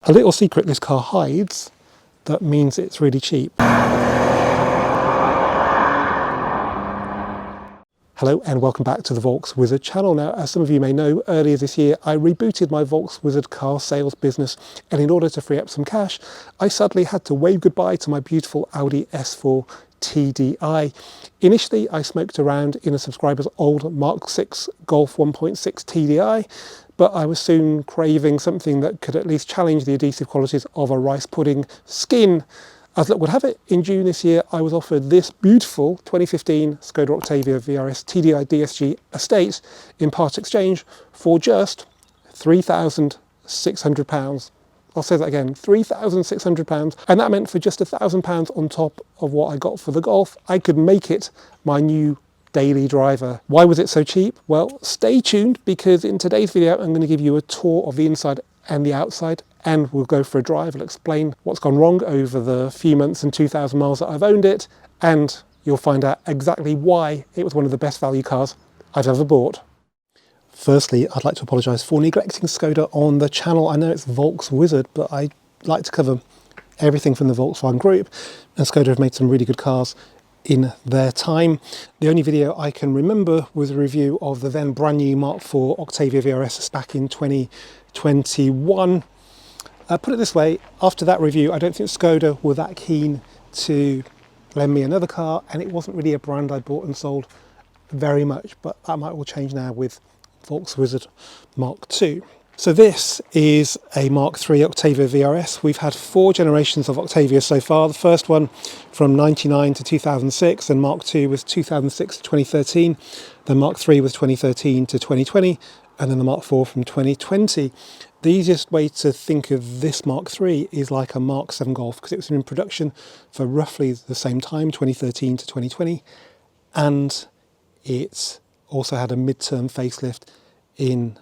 A little secret this car hides that means it's really cheap. Hello and welcome back to the Volks Wizard channel. Now, as some of you may know, earlier this year I rebooted my Volks Wizard car sales business, and in order to free up some cash, I suddenly had to wave goodbye to my beautiful Audi S4 TDI. Initially, I smoked around in a subscriber's old Mark 6 Golf 1.6 TDI, but I was soon craving something that could at least challenge the adhesive qualities of a rice pudding skin. As luck would have it, in June this year, I was offered this beautiful 2015 SKODA Octavia VRS TDI DSG estate in part exchange for just £3,600. I'll say that again, £3,600. And that meant for just £1,000 on top of what I got for the Golf, I could make it my new daily driver. Why was it so cheap? Well, stay tuned, because in today's video, I'm going to give you a tour of the inside and the outside, and we'll go for a drive. I'll explain what's gone wrong over the few months and 2,000 miles that I've owned it, and you'll find out exactly why it was one of the best value cars I've ever bought. Firstly, I'd like to apologise for neglecting SKODA on the channel. I know it's Volks Wizard, but I like to cover everything from the Volkswagen Group, and SKODA have made some really good cars in their time. The only video I can remember was a review of the then brand new Mark IV Octavia VRS back in 2021. Put it this way, after that review, I don't think SKODA were that keen to lend me another car, and it wasn't really a brand I bought and sold very much, but that might all change now with Volks Wizard Mark II. So this is a Mark III Octavia VRS. We've had 4 generations of Octavia so far. The first one from 99 to 2006, and Mark II was 2006 to 2013. Then Mark III was 2013 to 2020, and then the Mark IV from 2020. The easiest way to think of this Mark III is like a Mark VII Golf, because it was in production for roughly the same time, 2013 to 2020, and it also had a mid-term facelift in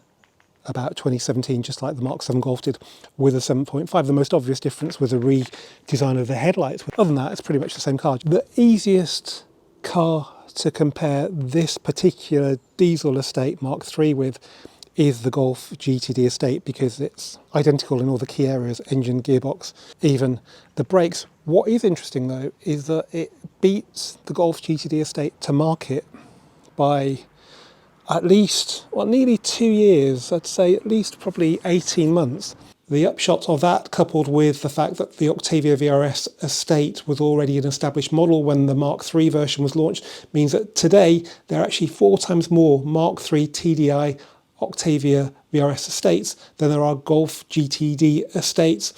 about 2017, just like the Mark VII Golf did, with a 7.5. The most obvious difference was a redesign of the headlights. Other than that, it's pretty much the same car. The easiest car to compare this particular diesel estate Mark III with is the Golf GTD estate, because it's identical in all the key areas: engine, gearbox, even the brakes. What is interesting though is that it beats the Golf GTD estate to market by at least, well, nearly 2 years. I'd say at least probably 18 months. The upshot of that, coupled with the fact that the Octavia VRS estate was already an established model when the Mark III version was launched, means that today there are actually 4 times more Mark III TDI Octavia VRS estates than there are Golf GTD estates.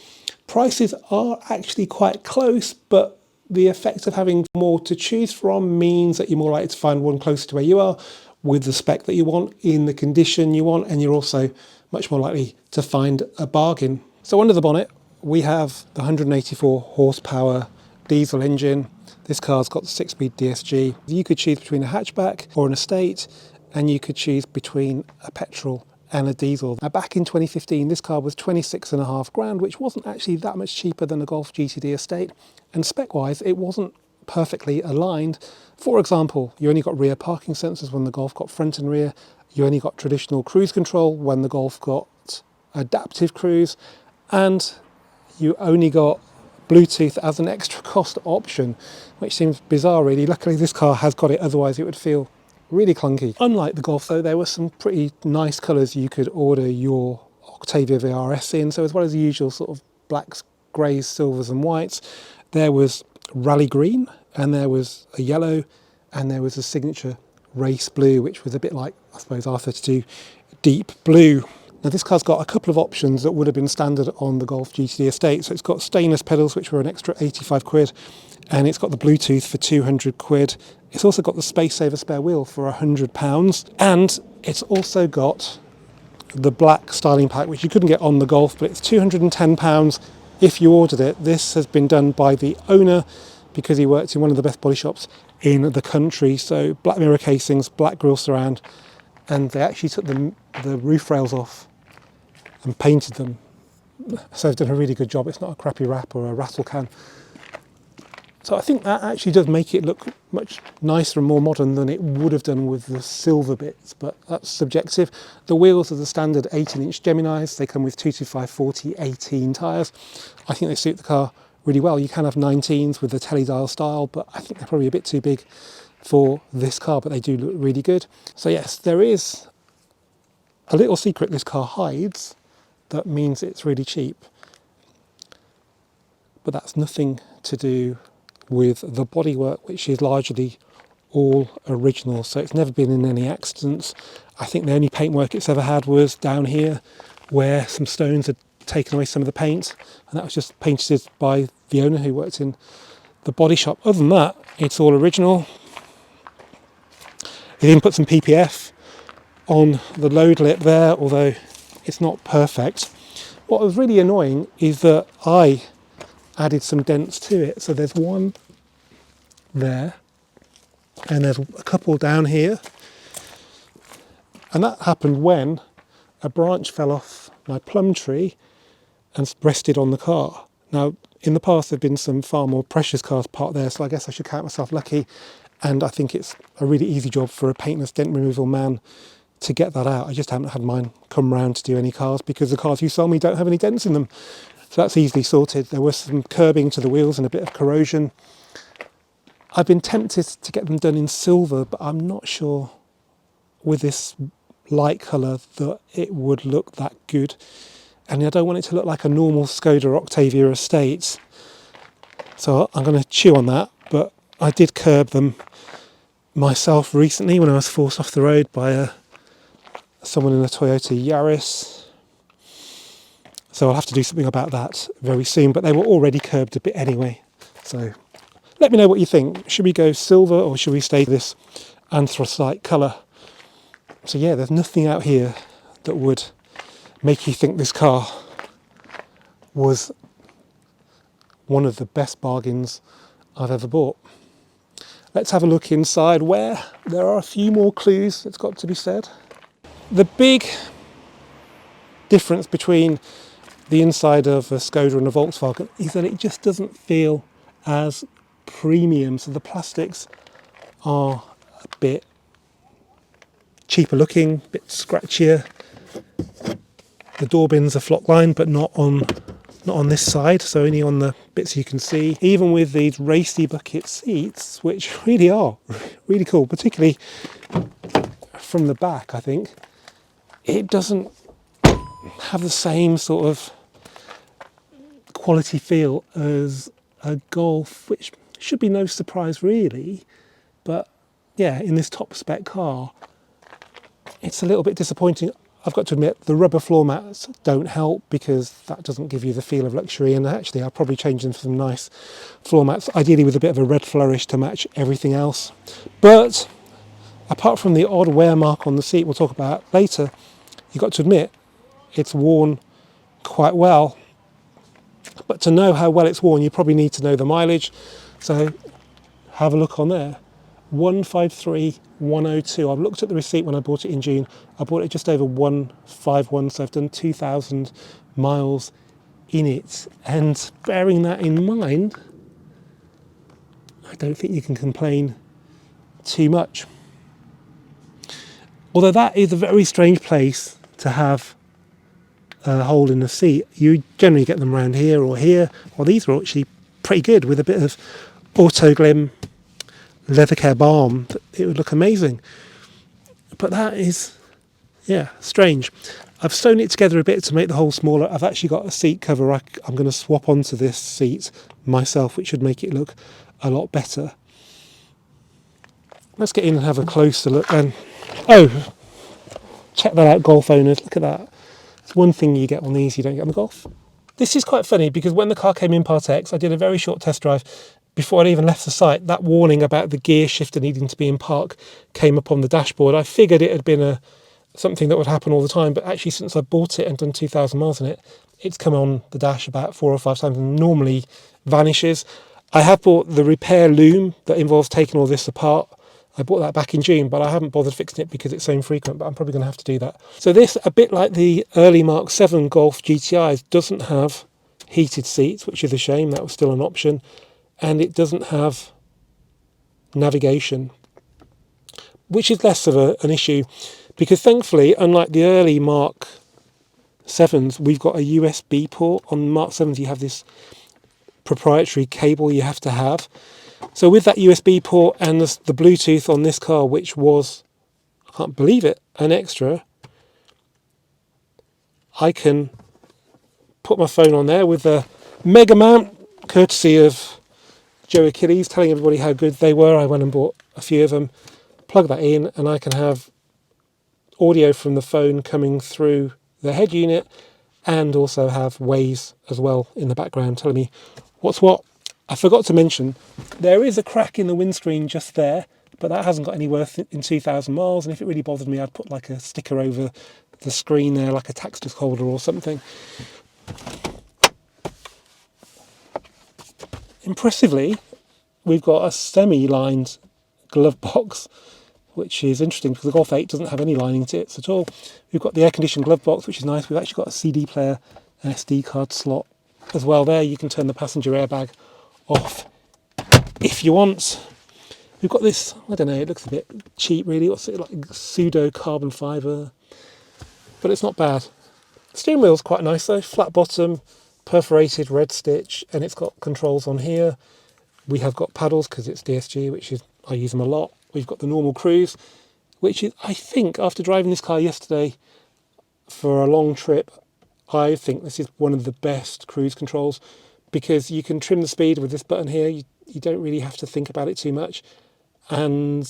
Prices are actually quite close, but the effect of having more to choose from means that you're more likely to find one closer to where you are, with the spec that you want, in the condition you want, and you're also much more likely to find a bargain. So under the bonnet, we have the 184 horsepower diesel engine. This car's got the 6-speed DSG. You could choose between a hatchback or an estate, and you could choose between a petrol and a diesel. Now, back in 2015, this car was 26.5 grand, which wasn't actually that much cheaper than a Golf GTD estate, and spec-wise, it wasn't perfectly aligned. For example, you only got rear parking sensors when the Golf got front and rear. You only got traditional cruise control when the Golf got adaptive cruise, and you only got Bluetooth as an extra cost option, which seems bizarre really. Luckily this car has got it, otherwise it would feel really clunky. Unlike the Golf though, there were some pretty nice colours you could order your Octavia VRS in. So as well as the usual sort of blacks, greys, silvers and whites, there was rally green, and there was a yellow, and there was a signature race blue, which was a bit like, I suppose, R32 deep blue. Now this car's got a couple of options that would have been standard on the Golf GTD estate. So it's got stainless pedals, which were an extra 85 quid, and it's got the Bluetooth for 200 quid. It's also got the Space Saver spare wheel for £100, and it's also got the black styling pack, which you couldn't get on the Golf, but it's £210 if you ordered it. This has been done by the owner because he worked in one of the best body shops in the country. So black mirror casings, black grille surround, and they actually took the roof rails off and painted them. So they've done a really good job. It's not a crappy wrap or a rattle can. So I think that actually does make it look much nicer and more modern than it would have done with the silver bits, but that's subjective. The wheels are the standard 18-inch Geminis. They come with 225/40/18 tyres. I think they suit the car really well. You can have 19s with the teledial style, but I think they're probably a bit too big for this car, but they do look really good. So yes, there is a little secret this car hides that means it's really cheap, but that's nothing to do with the bodywork, which is largely all original, so it's never been in any accidents. I think the only paintwork it's ever had was down here where some stones had taken away some of the paint, and that was just painted by the owner who worked in the body shop. Other than that, it's all original. They even put some PPF on the load lip there, although it's not perfect. What was really annoying is that I added some dents to it. So there's one there, and there's a couple down here. And that happened when a branch fell off my plum tree and rested on the car. Now, in the past, there have been some far more precious cars parked there, so I guess I should count myself lucky. And I think it's a really easy job for a paintless dent removal man to get that out. I just haven't had mine come round to do any cars because the cars you sold me don't have any dents in them. So that's easily sorted. There was some curbing to the wheels and a bit of corrosion. I've been tempted to get them done in silver, but I'm not sure with this light colour that it would look that good. And I don't want it to look like a normal SKODA Octavia estate. So I'm going to chew on that, but I did curb them myself recently when I was forced off the road by someone in a Toyota Yaris. So I'll have to do something about that very soon, but they were already curbed a bit anyway. So let me know what you think. Should we go silver or should we stay this anthracite colour? So yeah, there's nothing out here that would make you think this car was one of the best bargains I've ever bought. Let's have a look inside where there are a few more clues, it's got to be said. The big difference between the inside of a Skoda and a Volkswagen is that it just doesn't feel as premium. So the plastics are a bit cheaper looking, a bit scratchier. The door bins are flock lined, but not on this side, so only on the bits you can see. Even with these racy bucket seats, which really are really cool, particularly from the back, I think, it doesn't have the same sort of quality feel as a Golf, which should be no surprise really, but yeah, in this top spec car, it's a little bit disappointing. I've got to admit, the rubber floor mats don't help because that doesn't give you the feel of luxury, and actually I'll probably change them for some nice floor mats, ideally with a bit of a red flourish to match everything else. But apart from the odd wear mark on the seat we'll talk about later, you've got to admit it's worn quite well. But to know how well it's worn, you probably need to know the mileage. So have a look on there. 153,102. I've looked at the receipt when I bought it in June. I bought it just over 151, so I've done 2,000 miles in it. And bearing that in mind, I don't think you can complain too much. Although that is a very strange place to have a hole in the seat. You generally get them around here or here. Well, these are actually pretty good with a bit of Autoglim leather care balm. It would look amazing. But that is, yeah, strange. I've sewn it together a bit to make the hole smaller. I've actually got a seat cover I'm going to swap onto this seat myself, which should make it look a lot better. Let's get in and have a closer look then. Oh, check that out, Golf owners. Look at that. It's one thing you get on these you don't get on the Golf. This is quite funny because when the car came in Part X, I did a very short test drive. Before I'd even left the site, that warning about the gear shifter needing to be in park came up on the dashboard. I figured it had been something that would happen all the time, but actually since I bought it and done 2,000 miles in it, it's come on the dash about 4 or 5 times and normally vanishes. I have bought the repair loom that involves taking all this apart. I bought that back in June, but I haven't bothered fixing it because it's so infrequent, but I'm probably going to have to do that. So this, a bit like the early Mark 7 Golf GTIs, doesn't have heated seats, which is a shame. That was still an option. and it doesn't have navigation, which is less of an issue because thankfully, unlike the early Mark 7s, we've got a USB port. On Mark 7s you have this proprietary cable you have to have. So with that USB port and the Bluetooth on this car, which was, I can't believe it, an extra, I can put my phone on there with the mega mount, courtesy of Joe Achilles, telling everybody how good they were. I went and bought a few of them, plug that in, and I can have audio from the phone coming through the head unit and also have Waze as well in the background telling me what's what. I forgot to mention, there is a crack in the windscreen just there, but that hasn't got any worth in 2,000 miles, and if it really bothered me, I'd put like a sticker over the screen there, like a tax disc holder or something. Impressively, we've got a semi-lined glove box, which is interesting because the Golf 8 doesn't have any lining to it at all. We've got the air-conditioned glove box, which is nice. We've actually got a CD player, an SD card slot as well there. You can turn the passenger airbag off if you want. We've got this, I don't know, it looks a bit cheap really. What's it, like pseudo carbon fibre? But it's not bad. The steering wheel's quite nice though, flat bottom, perforated red stitch, and it's got controls on here. We have got paddles because it's DSG, which is, I use them a lot. We've got the normal cruise, which is, I think, after driving this car yesterday for a long trip, I think this is one of the best cruise controls because you can trim the speed with this button here. You don't really have to think about it too much. And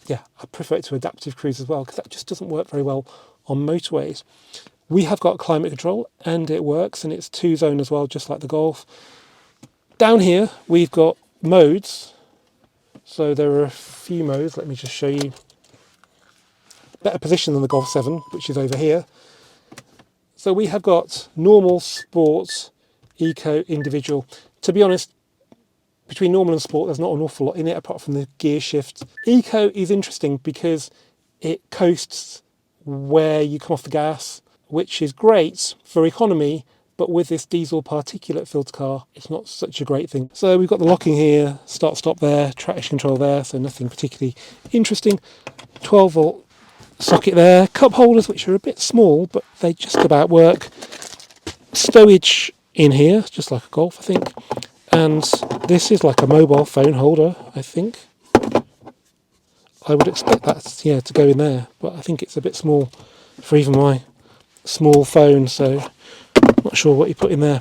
yeah, I prefer it to adaptive cruise as well because that just doesn't work very well on motorways. We have got climate control and it works, and it's 2-zone as well, just like the Golf. Down here, we've got modes. So there are a few modes. Let me just show you. Better position than the Golf 7, which is over here. So we have got normal, sport, eco, individual. To be honest, between normal and sport, there's not an awful lot in it apart from the gear shift. Eco is interesting because it coasts where you come off the gas, which is great for economy, but with this diesel particulate filter car, it's not such a great thing. So we've got the locking here, start stop there, traction control there, so nothing particularly interesting. 12-volt socket there, cup holders which are a bit small, but they just about work. Stowage in here, just like a Golf, I think. And this is like a mobile phone holder, I think. I would expect that, yeah, to go in there, but I think it's a bit small for even my small phone, so not sure what you put in there.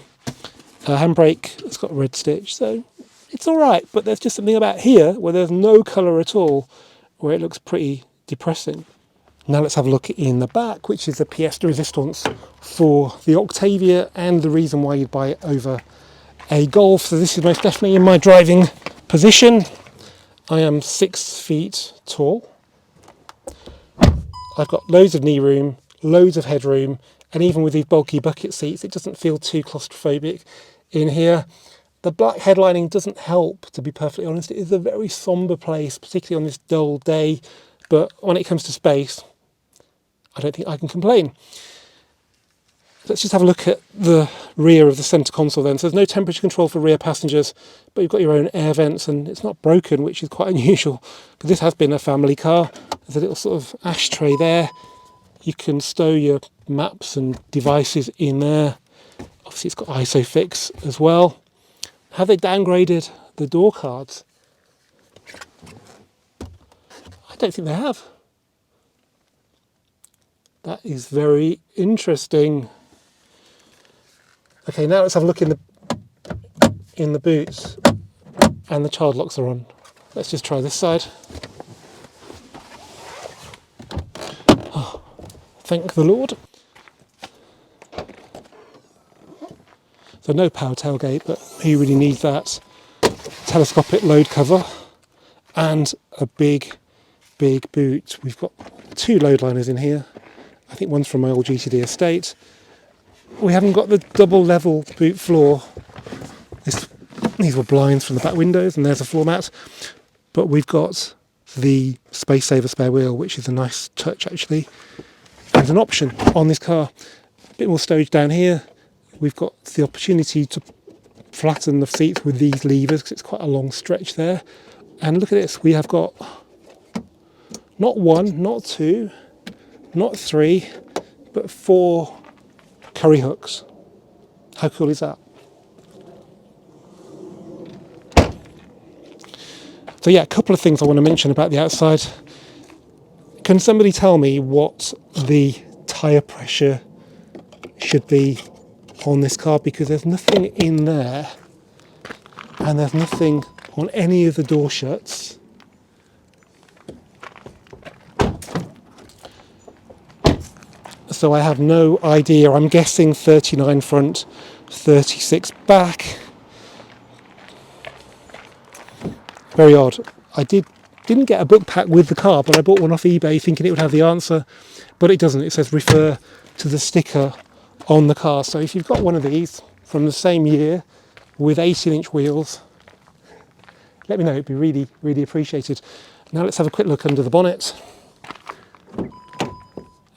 Handbrake, it's got a red stitch, so it's all right, but there's just something about here where there's no colour at all, where it looks pretty depressing. Now let's have a look in the back, which is the pièce de résistance for the Octavia and the reason why you'd buy it over a Golf. So this is most definitely in my driving position. I am 6 feet tall. I've got loads of knee room, loads of headroom, and even with these bulky bucket seats, it doesn't feel too claustrophobic in here. The black headlining doesn't help, to be perfectly honest. It is a very sombre place, particularly on this dull day, but when it comes to space, I don't think I can complain. Let's just have a look at the rear of the centre console then. So there's no temperature control for rear passengers, but you've got your own air vents, and it's not broken, which is quite unusual, because this has been a family car. There's a little sort of ashtray there. You can stow your maps and devices in there. Obviously it's got ISOFIX as well. Have they downgraded the door cards? I don't think they have. That is very interesting. Okay, now let's have a look in the boots, and the child locks are on. Let's just try this side. Oh, thank the Lord. So no power tailgate, but who really needs that? Telescopic load cover and a big boot. We've got 2 load liners in here. I think one's from my old GTD estate. We haven't got the double level boot floor. These were blinds from the back windows, and there's a floor mat. But we've got the space saver spare wheel, which is a nice touch actually, and an option on this car. A bit more stowage down here. We've got the opportunity to flatten the seats with these levers because it's quite a long stretch there. And look at this, we have got not one, not two, not three, but 4 curry hooks. How cool is that? So yeah, a couple of things I want to mention about the outside. Can somebody tell me what the tyre pressure should be on this car? Because there's nothing in there and there's nothing on any of the door shuts. So I have no idea. I'm guessing 39 front, 36 back. Very odd. I didn't get a book pack with the car, but I bought one off eBay thinking it would have the answer, but it doesn't. It says refer to the sticker on the car. So if you've got one of these from the same year with 18-inch wheels, let me know. It'd be really, really appreciated. Now let's have a quick look under the bonnet.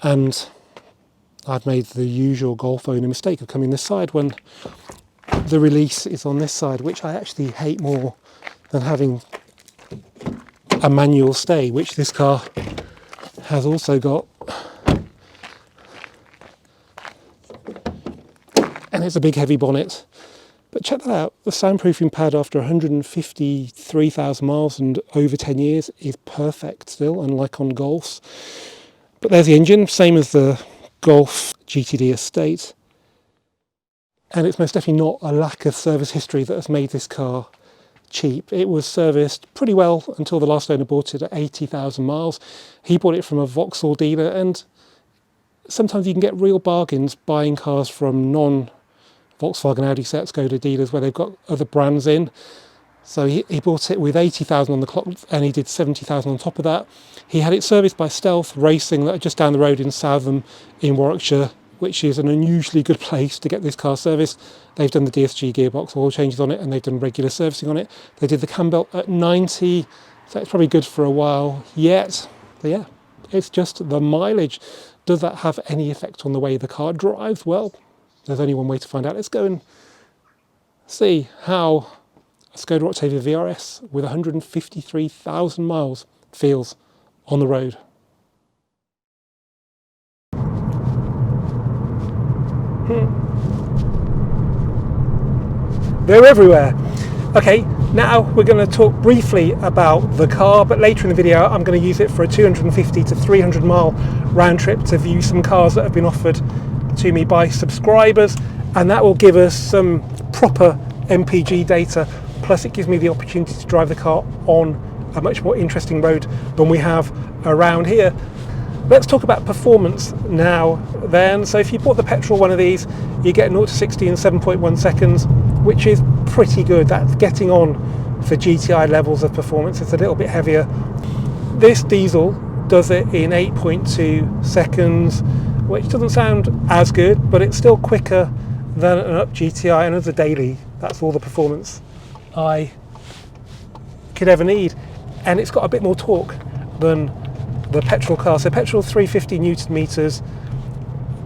And I've made the usual Golf owner mistake of coming this side when the release is on this side, which I actually hate more than having a manual stay, which this car has also got. And it's a big heavy bonnet. But check that out, the soundproofing pad after 153,000 miles and over 10 years is perfect still, unlike on Golfs. But there's the engine, same as the Golf GTD estate. And it's most definitely not a lack of service history that has made this car cheap. It was serviced pretty well until the last owner bought it at 80,000 miles. He bought it from a Vauxhall dealer, and sometimes you can get real bargains buying cars from non-Volkswagen, Audi, Seat, SKODA dealers where they've got other brands in. So he bought it with 80,000 on the clock and he did 70,000 on top of that. He had it serviced by Stealth Racing that are just down the road in Southam in Warwickshire, which is an unusually good place to get this car serviced. They've done the DSG gearbox oil changes on it and they've done regular servicing on it. They did the cam belt at 90, so it's probably good for a while yet. But yeah, it's just the mileage. Does that have any effect on the way the car drives? Well, there's only one way to find out. Let's go and see how a SKODA Octavia VRS with 153,000 miles feels on the road. They're everywhere. Okay, now we're going to talk briefly about the car, but later in the video I'm going to use it for a 250 to 300 mile round trip to view some cars that have been offered to me by subscribers, and that will give us some proper MPG data, plus it gives me the opportunity to drive the car on a much more interesting road than we have around here. Let's talk about performance now then. So if you bought the petrol one of these, you get 0 to 60 in 7.1 seconds, which is pretty good. That's getting on for GTI levels of performance. It's a little bit heavier. This diesel does it in 8.2 seconds, which doesn't sound as good, but it's still quicker than an up GTI, and as a daily, that's all the performance I could ever need. And it's got a bit more torque than the petrol car. So petrol 350 newton meters,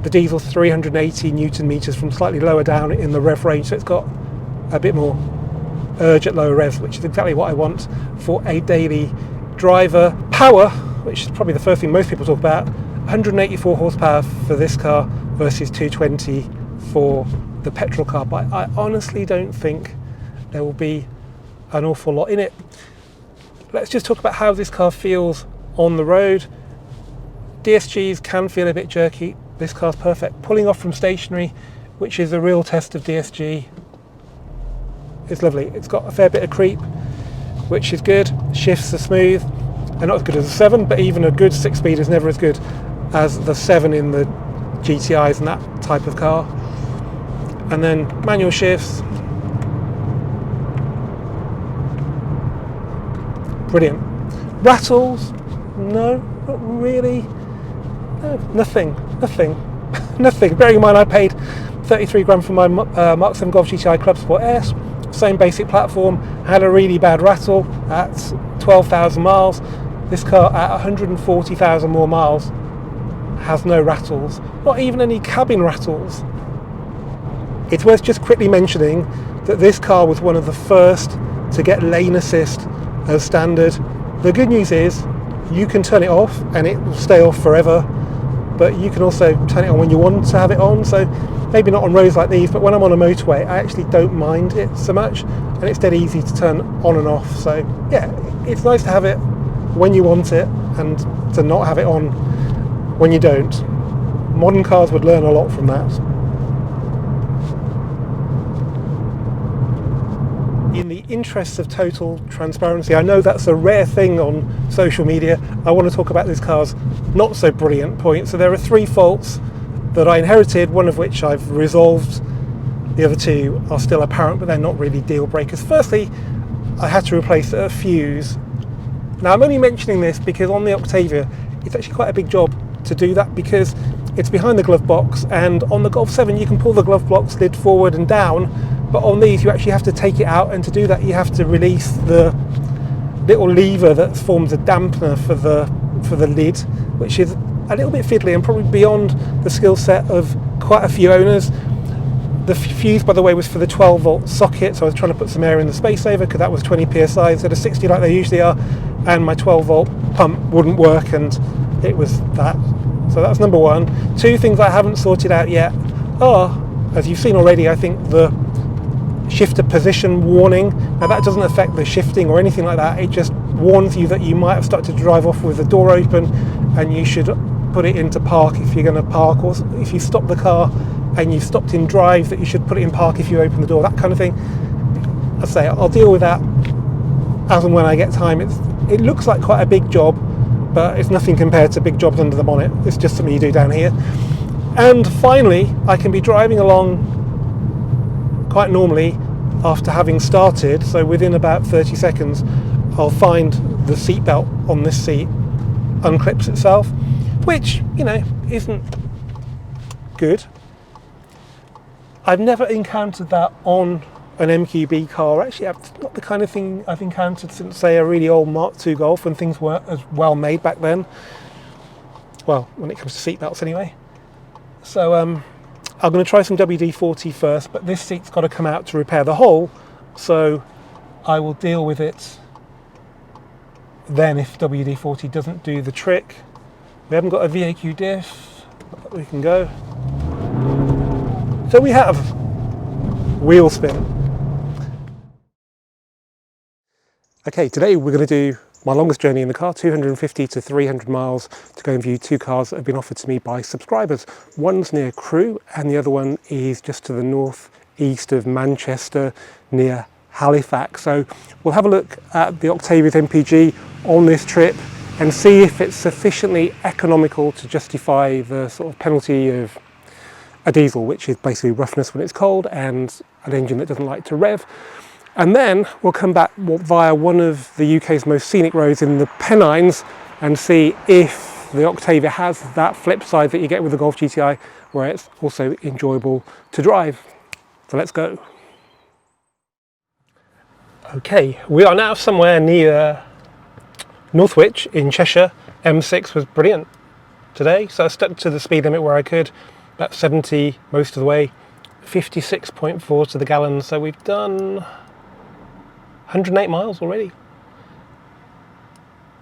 the diesel 380 newton meters from slightly lower down in the rev range. So it's got a bit more urge at lower revs, which is exactly what I want for a daily driver. Power, which is probably the first thing most people talk about, 184 horsepower for this car versus 220 for the petrol car. But I honestly don't think there will be an awful lot in it. Let's just talk about how this car feels on the road. DSGs can feel a bit jerky. This car's perfect. Pulling off from stationary, which is a real test of DSG, it's lovely. It's got a fair bit of creep, which is good. Shifts are smooth. They're not as good as the 7, but even a good 6-speed is never as good as the 7 in the GTIs and that type of car. And then manual shifts. Brilliant. Rattles? No, not really. No, nothing. Nothing. Bearing in mind I paid 33 grand for my Mark 7 Golf GTI Club Sport S. Same basic platform, had a really bad rattle at 12,000 miles. This car at 140,000 more miles has no rattles, not even any cabin rattles. It's worth just quickly mentioning that this car was one of the first to get lane assist as standard. The good news is you can turn it off and it will stay off forever, but you can also turn it on when you want to have it on. So maybe not on roads like these, but when I'm on a motorway, I actually don't mind it so much, and it's dead easy to turn on and off. So yeah, it's nice to have it when you want it and to not have it on when you don't. Modern cars would learn a lot from that. In the interests of total transparency, I know that's a rare thing on social media. I want to talk about this car's not so brilliant point. So there are 3 faults that I inherited, one of which I've resolved. The other 2 are still apparent, but they're not really deal breakers. Firstly, I had to replace a fuse. Now I'm only mentioning this because on the Octavia, it's actually quite a big job to do that, because it's behind the glove box, and on the Golf 7 you can pull the glove box lid forward and down, but on these you actually have to take it out, and to do that you have to release the little lever that forms a dampener for the lid, which is a little bit fiddly and probably beyond the skill set of quite a few owners. The fuse, by the way, was for the 12 volt socket, so I was trying to put some air in the space saver because that was 20 psi instead of 60 like they usually are, and my 12 volt pump wouldn't work, and it was that. So that's number 1. 2 things I haven't sorted out yet are, as you've seen already, I think the shifter position warning. Now that doesn't affect the shifting or anything like that, it just warns you that you might have started to drive off with the door open and you should put it into park if you're going to park, or if you stop the car and you've stopped in drive, that you should put it in park if you open the door, that kind of thing. I say I'll deal with that as and when I get time. It looks like quite a big job, but it's nothing compared to big jobs under the bonnet. It's just something you do down here. And finally, I can be driving along quite normally after having started, so within about 30 seconds I'll find the seatbelt on this seat unclips itself, which, you know, isn't good. I've never encountered that on an MQB car. Actually, it's not the kind of thing I've encountered since, say, a really old Mark II Golf, when things weren't as well made back then. Well, when it comes to seatbelts anyway. So I'm going to try some WD-40 first, but this seat's got to come out to repair the hole, so I will deal with it then if WD-40 doesn't do the trick. We haven't got a VAQ diff, but we can go. So we have wheel spin. Okay, today we're going to do my longest journey in the car, 250 to 300 miles, to go and view 2 cars that have been offered to me by subscribers. One's near Crewe and the other one is just to the northeast of Manchester, near Halifax. So we'll have a look at the Octavia MPG on this trip and see if it's sufficiently economical to justify the sort of penalty of a diesel, which is basically roughness when it's cold and an engine that doesn't like to rev. And then we'll come back via one of the UK's most scenic roads in the Pennines and see if the Octavia has that flip side that you get with the Golf GTI, where it's also enjoyable to drive. So let's go. Okay, we are now somewhere near Northwich in Cheshire. M6 was brilliant today, so I stuck to the speed limit where I could, about 70 most of the way, 56.4 to the gallon, so we've done 108 miles already.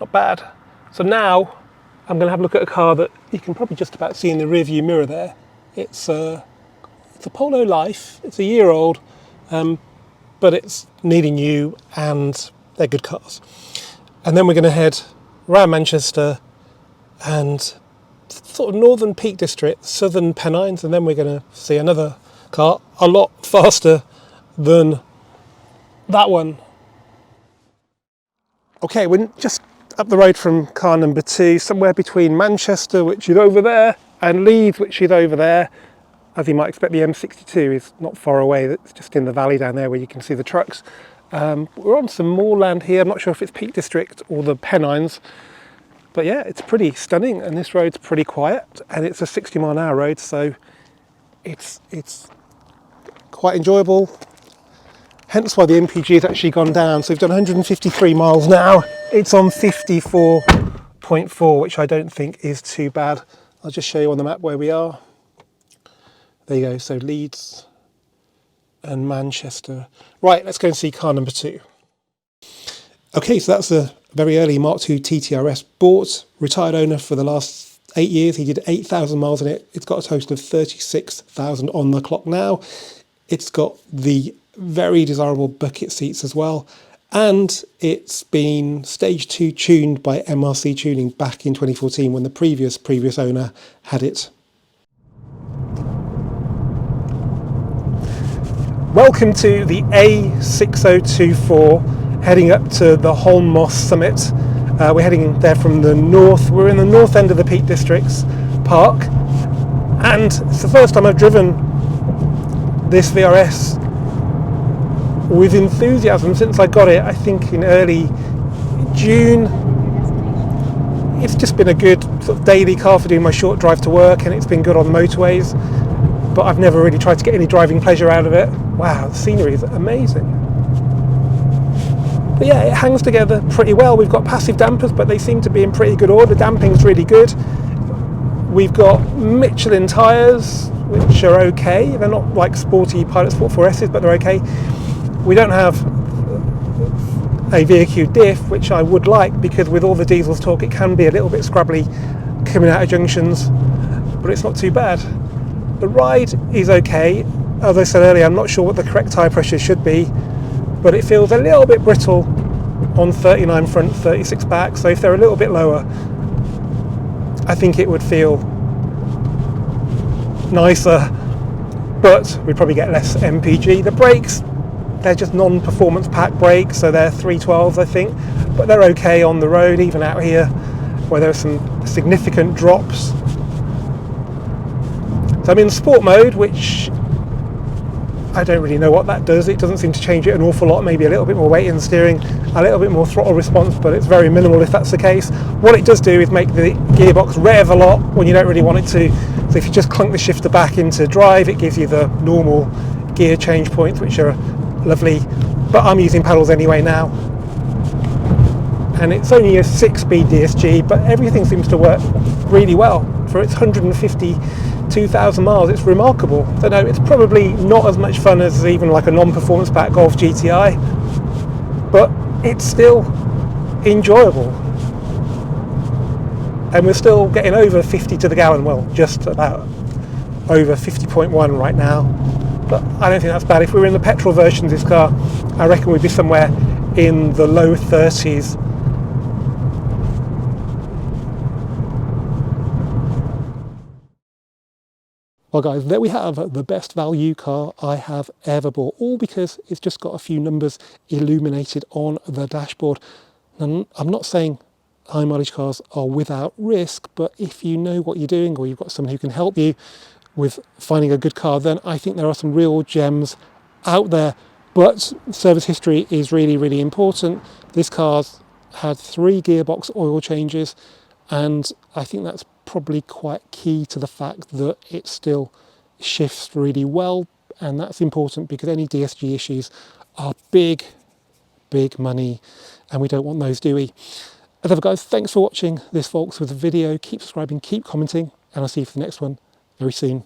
Not bad. So now I'm going to have a look at a car that you can probably just about see in the rear view mirror there. It's a Polo Life. It's a year old, but it's nearly new and they're good cars. And then we're going to head around Manchester and sort of northern Peak District, southern Pennines, and then we're going to see another car a lot faster than that one. Okay, we're just up the road from car number 2, somewhere between Manchester, which is over there, and Leeds, which is over there. As you might expect, the M62 is not far away. It's just in the valley down there where you can see the trucks. We're on some moorland here. I'm not sure if it's Peak District or the Pennines, but yeah, it's pretty stunning, and this road's pretty quiet, and it's a 60-mile-an-hour road, so it's quite enjoyable. Hence why the MPG has actually gone down. So we've done 153 miles now. It's on 54.4, which I don't think is too bad. I'll just show you on the map where we are. There you go. So Leeds and Manchester. Right, let's go and see car number 2. Okay, so that's a very early Mark II TTRS, bought, retired owner for the last 8 years. He did 8,000 miles in it. It's got a total of 36,000 on the clock now. It's got the very desirable bucket seats as well. And it's been stage 2 tuned by MRC Tuning back in 2014 when the previous owner had it. Welcome to the A6024, heading up to the Holmos Summit. We're heading there from the north. We're in the north end of the Peak Districts Park, and it's the first time I've driven this VRS with enthusiasm since I got it, I think in early June. It's just been a good sort of daily car for doing my short drive to work, and it's been good on the motorways, but I've never really tried to get any driving pleasure out of it. Wow, the scenery is amazing. But yeah, it hangs together pretty well. We've got passive dampers, but they seem to be in pretty good order. Damping's really good. We've got Michelin tyres, which are okay. They're not like sporty Pilot Sport 4S's, but they're okay. We don't have a VQ diff, which I would like, because with all the diesel's torque, it can be a little bit scrabbly coming out of junctions, but it's not too bad. The ride is okay. As I said earlier, I'm not sure what the correct tyre pressure should be, but it feels a little bit brittle on 39 front, 36 back, so if they're a little bit lower, I think it would feel nicer, but we'd probably get less MPG. The brakes, they're just non-performance pack brakes, so they're 312s I think, but they're okay on the road, even out here where there are some significant drops. So I'm in sport mode, which I don't really know what that does. It doesn't seem to change it an awful lot. Maybe a little bit more weight in the steering, a little bit more throttle response, but it's very minimal if that's the case. What it does do is make the gearbox rev a lot when you don't really want it to. So if you just clunk the shifter back into drive, it gives you the normal gear change points, which are lovely. But I'm using pedals anyway now. And it's only a 6-speed DSG, but everything seems to work really well. For its 152,000 miles, it's remarkable. So no, it's probably not as much fun as even like a non-performance pack Golf GTI, but it's still enjoyable. And we're still getting over 50 to the gallon, well, just about over 50.1 right now. But I don't think that's bad. If we were in the petrol version of this car, I reckon we'd be somewhere in the low 30s. Well guys, there we have the best value car I have ever bought, all because it's just got a few numbers illuminated on the dashboard. And I'm not saying high mileage cars are without risk, but if you know what you're doing, or you've got someone who can help you with finding a good car, then I think there are some real gems out there. But service history is really, really important. This car's had 3 gearbox oil changes, and I think that's probably quite key to the fact that it still shifts really well, and that's important because any DSG issues are big money, and we don't want those, do we? As ever guys, thanks for watching this Volkswagen video. Keep subscribing, keep commenting, and I'll see you for the next one very soon.